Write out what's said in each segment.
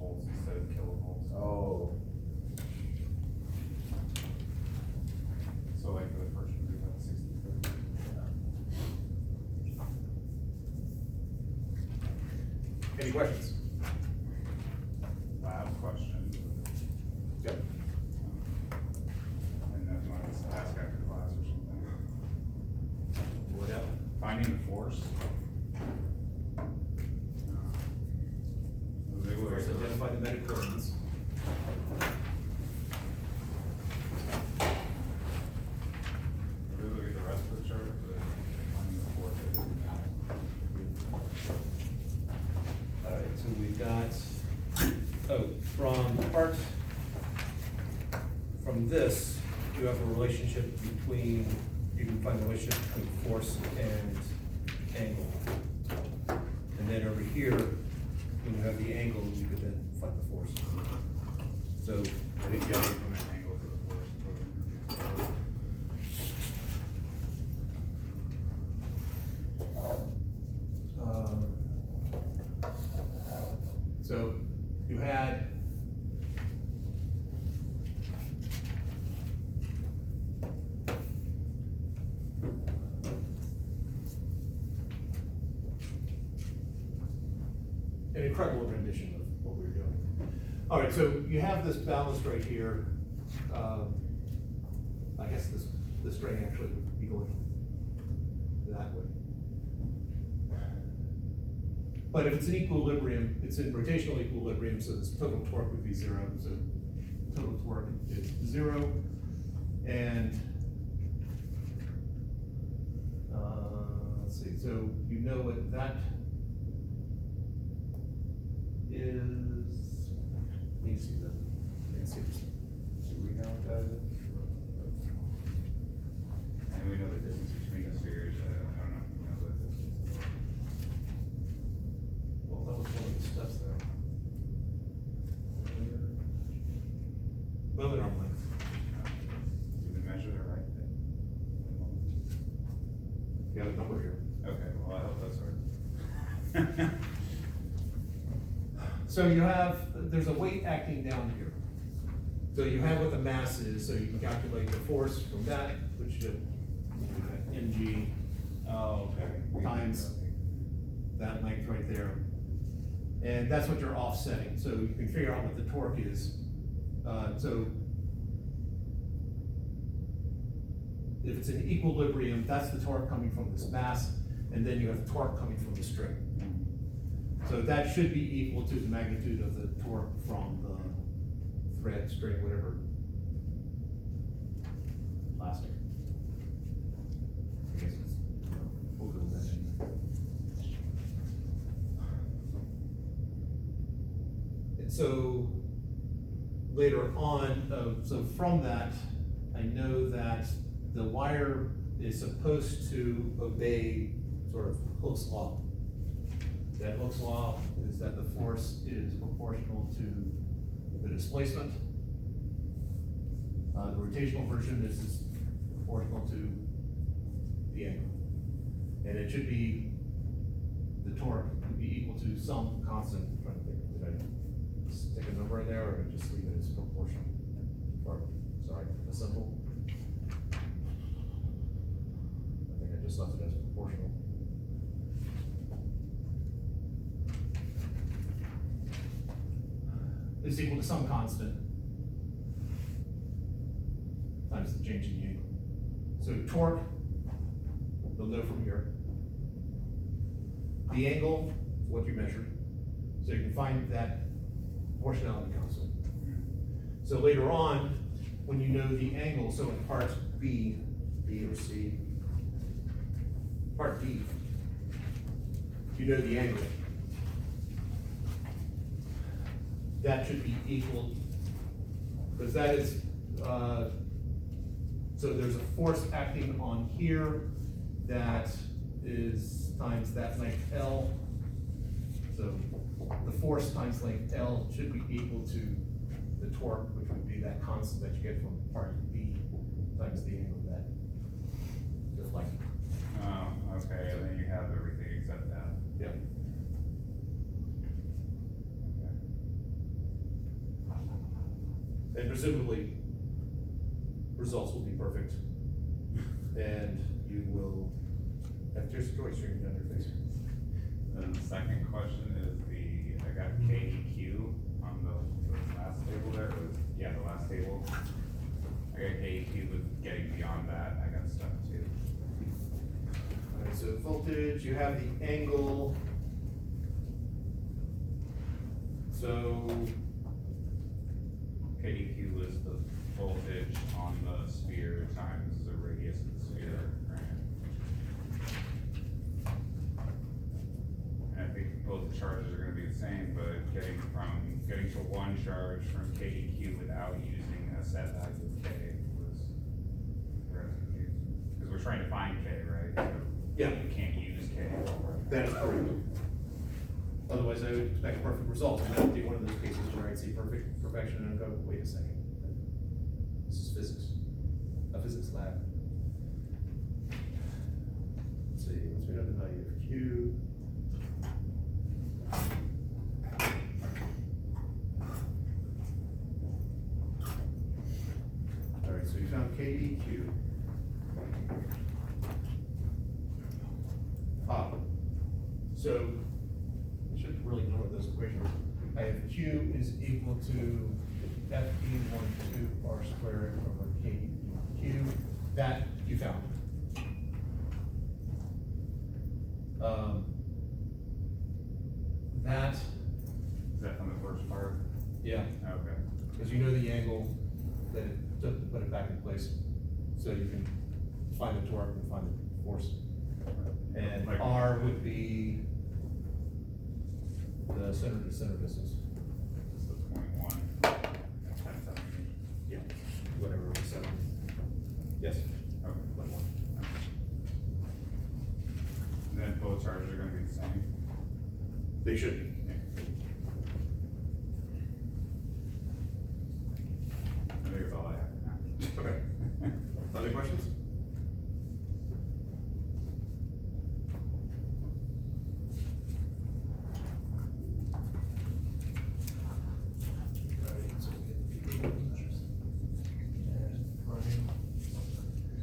volts instead of kilovolts. Oh, So like for the first one, we got 60. Any questions? Lab question. Yep. And then I was asked after class or something. What else? Finding the force. First, identify the metacoordinates. We look at the rest of the chart, but finding the force, it doesn't matter. Alright, so we've got, from this, you have a relationship between, you can find the relationship between force and angle. And then over here, when you have the angle, you could then find the force. So, I think you have to implement an angle for the force. so you had an incredible rendition of what we were doing. All right, so you have this ballast right here. I guess this string actually would be going that way. But if it's in equilibrium, it's in rotational equilibrium, so this total torque would be zero. So total torque is zero. And let's see, so you know what that is. Let me see that. Let's see. Do we know what that is? And we know the difference between the spheres, I don't know if we know what this is. Well, that was one of the steps there. Moment arm length. Did we measure the right thing? You have a number here. Okay, well, I hope that's right. So you have, there's a weight acting down here. So you have what the mass is, so you can calculate the force from that, which is mg Oh, okay. Times. that length right there. And that's what you're offsetting, so you can figure out what the torque is. So if it's in equilibrium, that's the torque coming from this mass, and then you have torque coming from the string. So that should be equal to the magnitude of the torque from the thread, string, whatever. Plastic. I guess it's, we'll go with that anyway. And so later on, so from that, I know that the wire is supposed to obey sort of Hooke's law. That Hooke's law is that the force is proportional to the displacement. The rotational version is proportional to the angle. And it should be, the torque would be equal to some constant. I'm trying to think, did I stick a number in there, or just leave it as proportional? Or, sorry, a symbol? I think I just left it as proportional. Is equal to some constant times the change in the angle. So torque, you'll know from here. The angle is what you measured, so you can find that proportionality constant. So later on, when you know the angle, so in part B or C, part D, you know the angle. That should be equal, because that is, so there's a force acting on here that is times that length L. So the force times length L should be equal to the torque, which would be that constant that you get from part B times the angle of that deflection. Oh, okay, and then you have everything except that. Yeah. And presumably, results will be perfect. And you will have tears of joy streaming down your face. Then the second question is I got KEQ on the last table there, the last table. I got KEQ, but getting beyond that, I got stuff too. Alright, so voltage, you have the angle. So, KEQ was the voltage on the sphere times the radius of the sphere, right? And I think both charges are gonna be the same, but getting to one charge from KEQ without using a set value of K was where I was confused. Cause we're trying to find K, right? So yeah, we can't use K. that is correct. Otherwise, I would expect perfect results, and that would be one of those cases where I'd see perfection and go, wait a second. This is physics, a physics lab. Let's see, what's we know the value of Q? All right, so we found KEQ. So I should really know what those equations are. I have Q is equal to FE12 R squared over KEQ. That you found. That, Is that from the first part? yeah, Okay. because you know the angle that it took to put it back in place, so you can find the torque and find the force. And Like- R would be the center to center distance. Just the 0.1, 10 centimeters. Yeah. Whatever it was, seven. Yes. Okay. 0.1. And then both charges are gonna be the same? They should be. I think that's all I have for now. Okay. Other questions?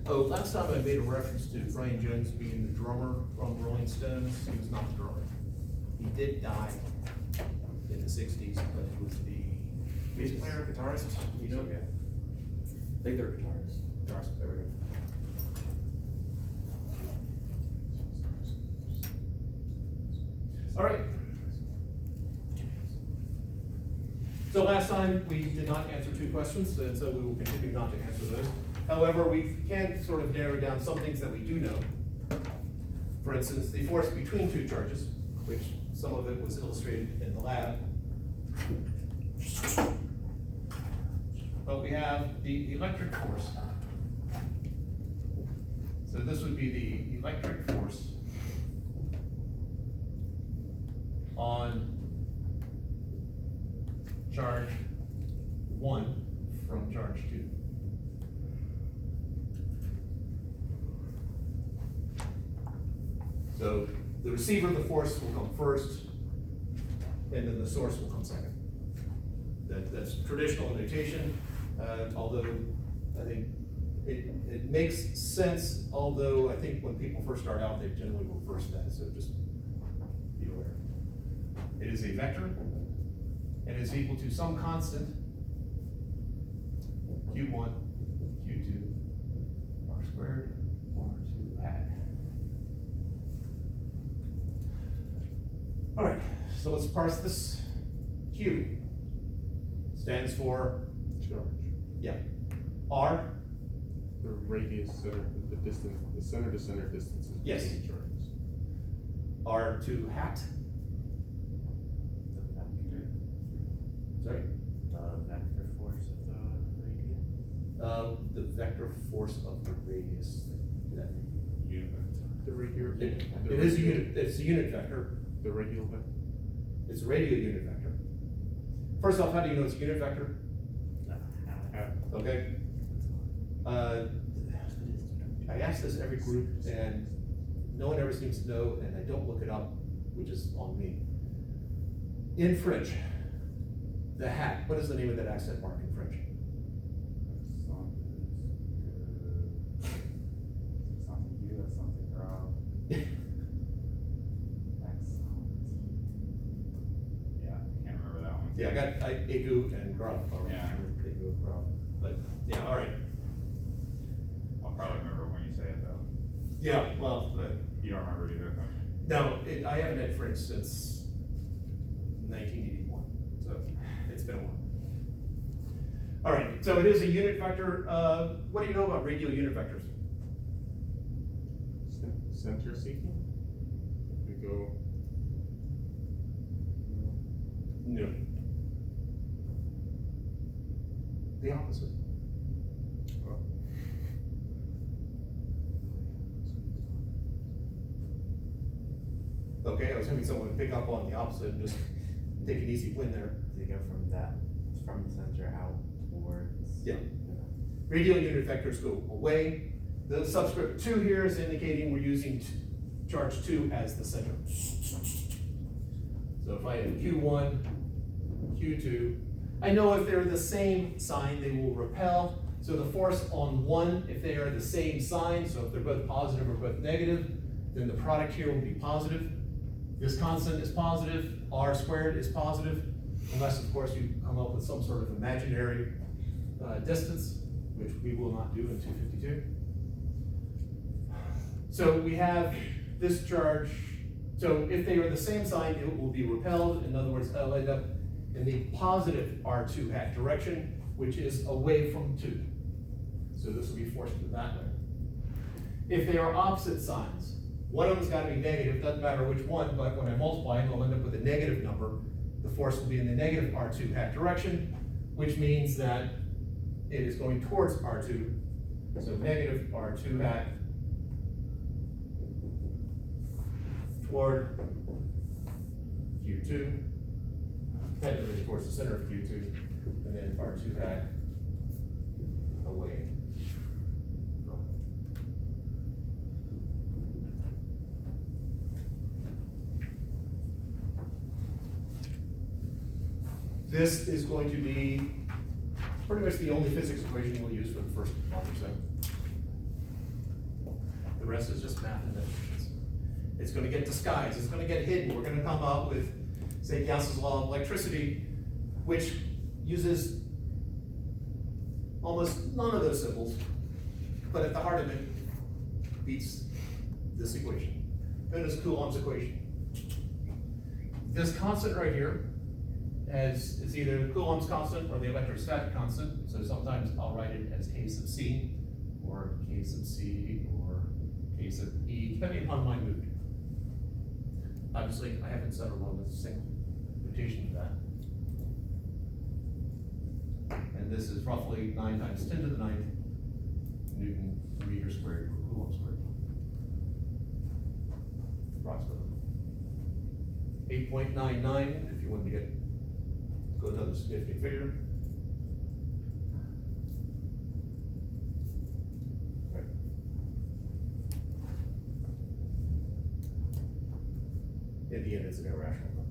Oh, last time I made a reference to Brian Jones being the drummer from Rolling Stones. He was not the drummer. He did die in the '60s, but he was the bass player, guitarist, you know? Yeah. I think they're guitarists. Guitarist, there we go. All right. So last time, we did not answer two questions, and so we will continue not to answer those. However, we can sort of narrow down some things that we do know. For instance, the force between two charges, which some of it was illustrated in the lab. But we have the electric force. So this would be the electric force on charge 1 from charge 2. So the receiver of the force will come first, and then the source will come second. That's traditional notation, although I think it makes sense, although I think when people first start out, they generally reverse that, so just be aware. It is a vector, and is equal to some constant, Q1, Q2, R squared, R2 hat. All right, so let's parse this. Q stands for, Charge. yeah, R, The radius, the distance, the center to center distances Yes. between charges. R2 hat, sorry, Vector force of the radius. the vector force of the radius. That- The radial. It is a unit, it's a unit vector, The radial vector. it's a radial unit vector. First off, how do you know it's a unit vector? Okay. I ask this every group, and no one ever seems to know, and I don't look it up, which is on me. In French, the hat, what is the name of that accent mark in French? Yeah, I got Agu and Grub. Yeah. Agu and Grub, but, yeah, all right. I'll probably remember when you say it though. Yeah, well, You don't remember either, okay. no, I haven't had French since 1981, so it's been a while. All right, so it is a unit vector. What do you know about radial unit vectors? Center seeking? We go. No. The opposite. Oh. Okay, I was hoping someone would pick up on the opposite and just take an easy win there. They go from the center out towards. Yeah. Radial unit vectors go away. The subscript 2 here is indicating we're using charge 2 as the center. So if I have Q1, Q2, I know if they're the same sign, they will repel. So the force on 1, if they are the same sign, so if they're both positive or both negative, then the product here will be positive. This constant is positive, R squared is positive, unless of course you come up with some sort of imaginary distance, which we will not do in 252. So we have this charge, so if they are the same sign, it will be repelled. In other words, it'll end up in the positive R2 hat direction, which is away from 2. So this will be forced that way. If they are opposite signs, one of them's gotta be negative, doesn't matter which one, but when I multiply them, I'll end up with a negative number. The force will be in the negative R2 hat direction, which means that it is going towards R2. So negative R2 hat toward Q2, headed towards the center of Q2, and then R2 hat away. This is going to be pretty much the only physics equation we'll use for the first month or so. The rest is just math and definitions. It's gonna get disguised, it's gonna get hidden. We're gonna come up with, say, Gauss's law of electricity, which uses almost none of those symbols, but at the heart of it beats this equation. Known as Coulomb's equation. This constant right here is either Coulomb's constant or the electrostatic constant. So sometimes I'll write it as K sub C, or K sub C, or K sub E, depending upon my mood. Obviously, I haven't settled on a single notation of that. And this is roughly 9 times 10 to the 9th Newton meter squared per Coulomb squared. Approximately. 8.99 if you want to go another significant figure. Right. In the end, it's an irrational number.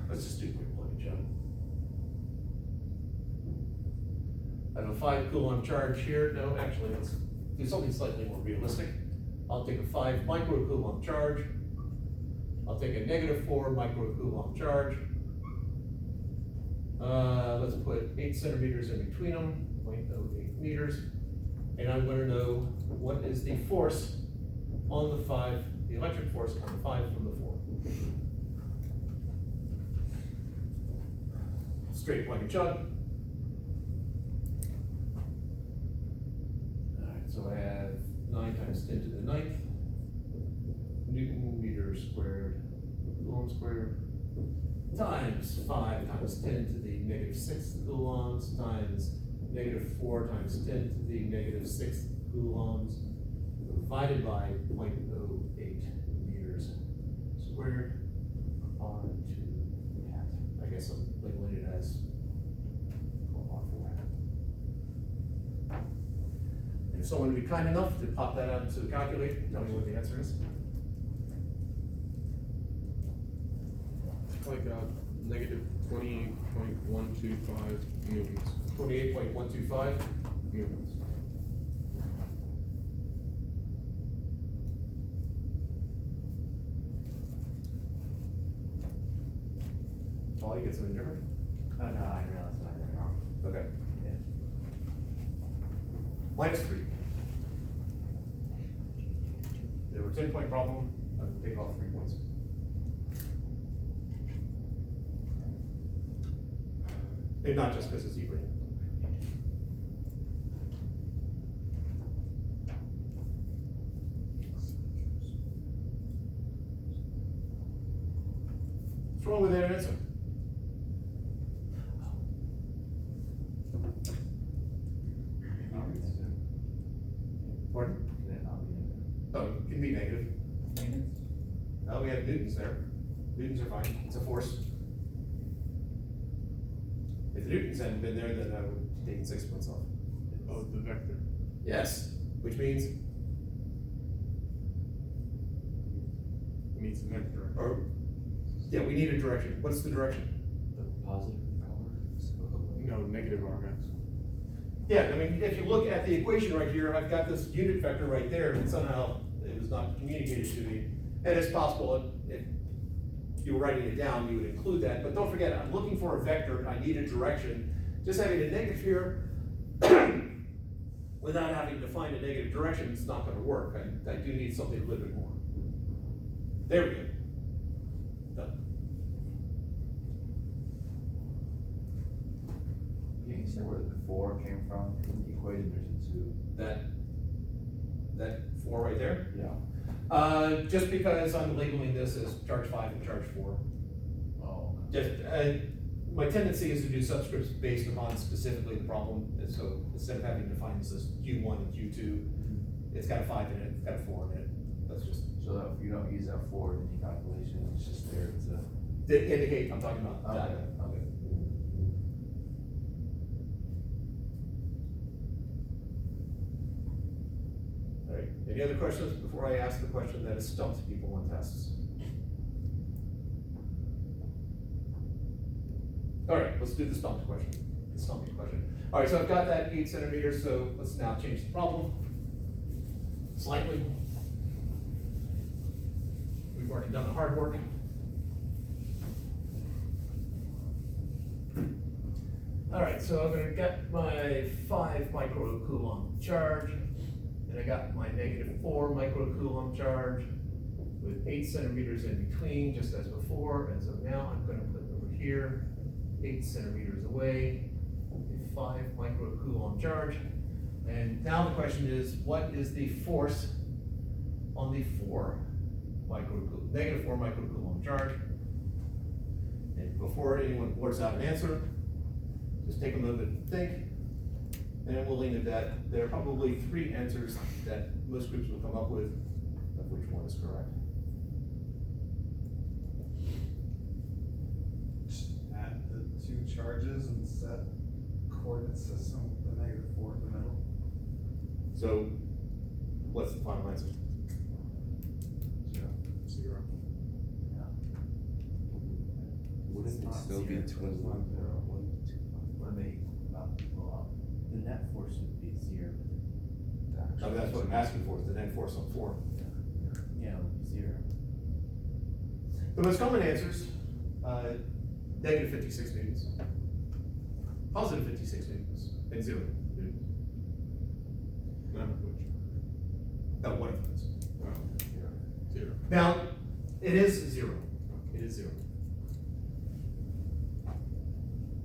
Let's just do a quick plug and chug. I have a 5 Coulomb charge here. No, actually, let's do something slightly more realistic. I'll take a 5 microcoulomb charge. I'll take a negative 4 microcoulomb charge. Let's put 8 centimeters in between them, 0.08 meters. And I'm going to know what is the force on the 5, the electric force on the 5 from the 4. Straight plug and chug. Alright, so I have 9 times 10 to the 9th Newton meter squared Coulomb squared times 5 times 10 to the negative 6th coulombs times negative 4 times 10 to the negative 6th coulombs divided by 0.08 meters squared on 2 hat. I guess I'm labeling it as R4 hat. And if someone would be kind enough to pop that out into the calculator, tell me what the answer is. Like negative 28.125 newtons. 28.125. Newtons. Paul, you get something different? Oh, no, I realized I read wrong. Okay. Yeah. -3. There were 10-point problem, I would take off 3 points. And not just because it's zebra. What's wrong with that answer? Pardon? Could it not be negative? Oh, it can be negative. Oh, we have newtons there. Newtons are fine, it's a force. If the newtons hadn't been there, then I would have taken 6 points off. Oh, the vector. Yes, which means, It needs a vector. or, yeah, we need a direction. What's the direction? The positive power. No, negative RMS. Yeah, I mean, if you look at the equation right here, I've got this unit vector right there, and somehow it was not communicated to me. And it's possible if you were writing it down, you would include that, but don't forget, I'm looking for a vector, I need a direction. Just having a negative here, without having to find a negative direction, it's not gonna work. I do need something a little bit more. There we go. Done. Can you say where the 4 came from in the equation? There's a 2. That 4 right there? Yeah. Just because I'm labeling this as charge 5 and charge 4. Oh. Just, my tendency is to do subscripts based upon specifically the problem, and so instead of having to find this as Q1 and Q2, it's got a 5 in it, it's got a 4 in it, that's just, So that if you don't use that 4 in the calculation, it's just there to. to indicate I'm talking about Okay, data. okay. All right, any other questions before I ask the question that has stumped people on tests? All right, let's do the stumped question, the stumping question. All right, so I've got that 8 centimeters, so let's now change the problem slightly. We've already done the hard work. All right, so I'm gonna get my 5 microcoulomb charge, and I got my -4 microcoulomb charge with 8 centimeters in between, just as before, and so now I'm gonna put over here, 8 centimeters away, a 5 microcoulomb charge. And now the question is, what is the force on the -4 microcoulomb charge? And before anyone blurts out an answer, just take a moment to think, and we'll lean at that. There are probably 3 answers that most groups will come up with, of which one is correct. Add the 2 charges and set coordinate system with the -4 in the middle. So, what's the final answer? 0. Wouldn't it still be 21? When they go up. The net force would be 0. I mean, that's what I'm asking for, is the net force on 4. Yeah, it would be 0. The most common answers, -56 newtons, +56 newtons, and 0 newtons. None of which. One of those. Oh, 0. Now, it is 0. It is 0.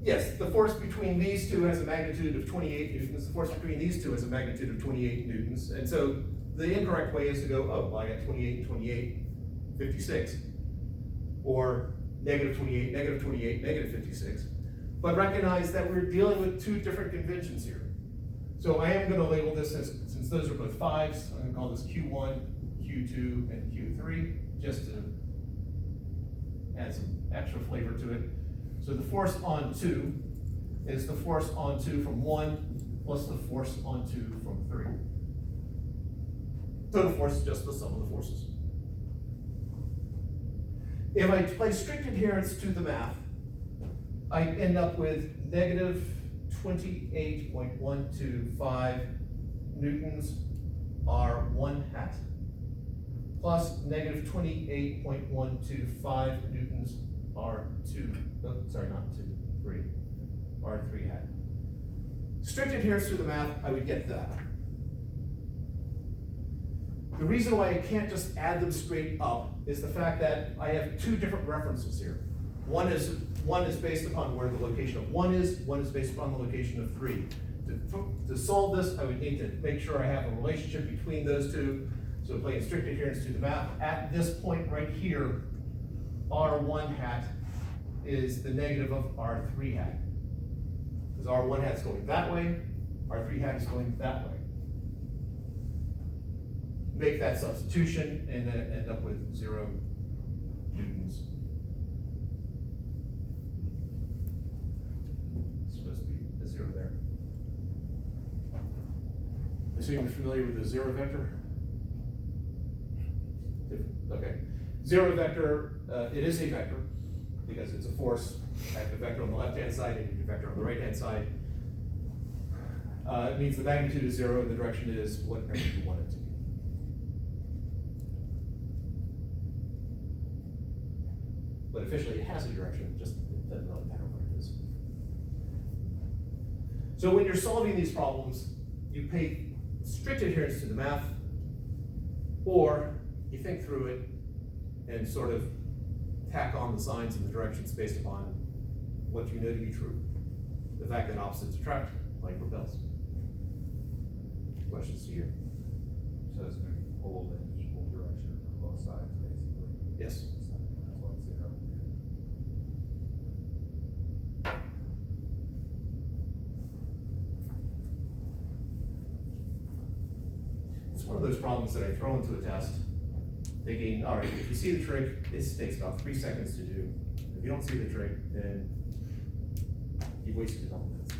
Yes, the force between these two has a magnitude of 28 newtons, the force between these two has a magnitude of 28 newtons, and so the incorrect way is to go, oh, well, I got 28, 28, 56. Or -28, -28, -56. But recognize that we're dealing with 2 different conventions here. So I am gonna label this as, since those are both 5s, I'm gonna call this Q1, Q2, and Q3, just to add some extra flavor to it. So the force on 2 is the force on 2 from 1 plus the force on 2 from 3. Total force is just the sum of the forces. If I play strict adherence to the math, I end up with negative 28.125 newtons R1 hat plus negative 28.125 newtons R2, oh, sorry, not 2, 3, R3 hat. Strict adherence to the math, I would get that. The reason why I can't just add them straight up is the fact that I have two different references here. One is based upon where the location of one is based upon the location of 3. To solve this, I would need to make sure I have a relationship between those two. So playing strict adherence to the math, at this point right here, R1 hat is the negative of R3 hat. Because R1 hat's going that way, R3 hat is going that way. Make that substitution and then end up with 0 newtons. It's supposed to be a 0 there. Assuming you're familiar with the 0 vector. Okay, 0 vector, it is a vector because it's a force. I have a vector on the left-hand side and a vector on the right-hand side. It means the magnitude is 0 and the direction is whatever you want it to be. But officially it has a direction, just it doesn't really matter where it is. So when you're solving these problems, you pay strict adherence to the math, or you think through it and sort of tack on the signs and the directions based upon what you know to be true. The fact that opposites attract, like repels. Questions to you? So it's gonna be pulled in equal direction from both sides, basically. Yes. So that's why it's 0. It's one of those problems that I throw into a test, thinking, all right, if you see the trick, this takes about 3 seconds to do. If you don't see the trick, then you've wasted a couple minutes.